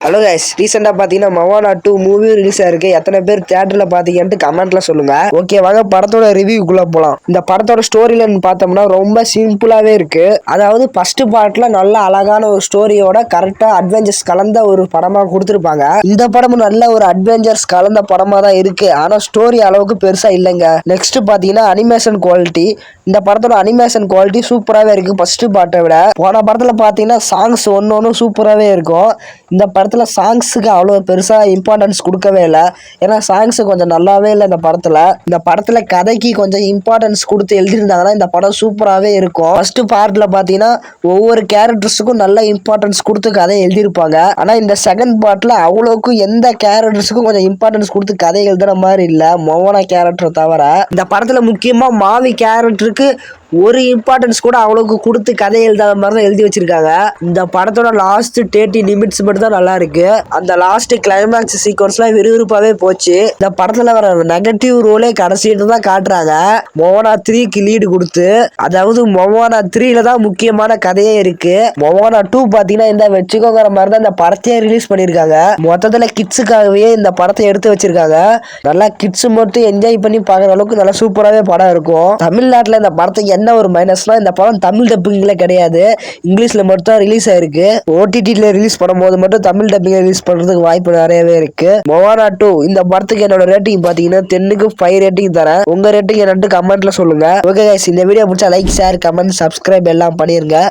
Hello guys, ரீசெண்டா பாத்தீங்கன்னா மவானா 2 movie release ஆயிருக்கு. எத்தனை பேர் தியேட்டர்ல பாத்தீங்கன்னு கமெண்ட்ல சொல்லுங்க. ஓகே, வாங்க படத்தோட ரிவ்யூக்குள்ள போலாம். இந்த படத்தோட ஸ்டோரி லைன் பார்த்தோம்னா ரொம்ப சிம்பிளாவே இருக்கு. அதாவது ஃபர்ஸ்ட் பார்ட்ல நல்ல அழகான ஒரு ஸ்டோரியோட கரெக்டா அட்வென்ச்சர்ஸ் கலந்த ஒரு படமா கொடுத்திருப்பாங்க. இந்த படமும் நல்ல ஒரு அட்வென்ச்சர்ஸ் கலந்த படமா தான் இருக்கு. ஆனா ஸ்டோரி அளவுக்கு பெருசா இல்லைங்க. நெக்ஸ்ட் பாத்தீங்கன்னா அனிமேஷன் குவாலிட்டி. இந்த படத்தோட அனிமேஷன் குவாலிட்டி சூப்பராகவே இருக்கு ஃபர்ஸ்ட் பார்ட்டை விட. போன படத்துல பாத்தீங்கன்னா சாங்ஸ் ஒன்னு சூப்பராகவே இருக்கும். இந்த படத்துல சாங்ஸுக்கு அவ்வளோ பெருசா இம்பார்ட்டன்ஸ் கொடுக்கவே இல்லை. ஏன்னா சாங்ஸ் கொஞ்சம் நல்லாவே இல்லை இந்த படத்துல. இந்த படத்துல கதைக்கு கொஞ்சம் இம்பார்ட்டன்ஸ் கொடுத்து எழுதியிருந்தாங்கன்னா இந்த படம் சூப்பராகவே இருக்கும். ஃபர்ஸ்ட் பார்ட்ல பாத்தீங்கன்னா ஒவ்வொரு கேரக்டர்ஸுக்கும் நல்ல இம்பார்ட்டன்ஸ் கொடுத்து கதை எழுதியிருப்பாங்க. ஆனா இந்த செகண்ட் பார்ட்ல அவ்வளோக்கும் எந்த கேரக்டர்ஸுக்கும் கொஞ்சம் இம்பார்ட்டன்ஸ் கொடுத்து கதை எழுதுற மாதிரி இல்ல, மோகனா கேரக்டர் தவிர. இந்த படத்துல முக்கியமா மாவி கேரக்டருக்கு ஒரு இம்பார்ட்டன்ஸ் கூட அவ்வளவுக்கு கொடுத்து கதை எழுதாத மாதிரி தான் எழுதி வச்சிருக்காங்க. இந்த படத்தோட லாஸ்ட் 30 நிமிட்ஸ் மட்டும் தான் நல்லா இருக்கு. அந்த லாஸ்ட் கிளைமேக்ஸ் சீக்வன்ஸ்லாம் விறுவிறுப்பாவே போச்சு. இந்த படத்துல வர நெகட்டிவ் ரோலே கடைசிட்டு தான் காட்டுறாங்க, மோகனா 3க்கு லீடு கொடுத்து. அதாவது மோகனா 3ல தான் முக்கியமான கதையே இருக்கு. மோகனா 2 பாத்தீங்கன்னா இந்த வச்சுக்கோங்கிற மாதிரி தான் இந்த படத்தையே ரிலீஸ் பண்ணிருக்காங்க. மொத்தத்துல கிட்ஸுக்காகவே இந்த படத்தை எடுத்து வச்சிருக்காங்க. நல்லா கிட்ஸ் மட்டும் என்ஜாய் பண்ணி பாக்குற அளவுக்கு நல்லா சூப்பராகவே படம் இருக்கும். தமிழ்நாட்டுல இந்த படத்துக்கு என்ன ஒரு மைனஸ்னா, இந்த படம் தமிழ் டப்பிங்ல கிடையாது, இங்கிலீஷ்ல மட்டும் ரிலீஸ் ஆயிருக்கு. ஓடிடில ரிலீஸ் பண்ணும்போது மட்டும் தமிழ் டப்பிங் ரிலீஸ் பண்றதுக்கு வாய்ப்பு நிறையவே இருக்கு. மோகனா 2 இந்த படத்துக்கு என்னோட ரேட்டிங் பாத்தீங்கன்னா 10க்கு 5 ரேட்டிங் தரேன். உங்க ரேட்டிங் என்னன்னு கமெண்ட்ல சொல்லுங்க. ஓகே கைஸ், இந்த வீடியோ பிடிச்சா லைக், ஷேர், கமெண்ட், சப்ஸ்கிரைப் எல்லாம் பண்ணிருங்க.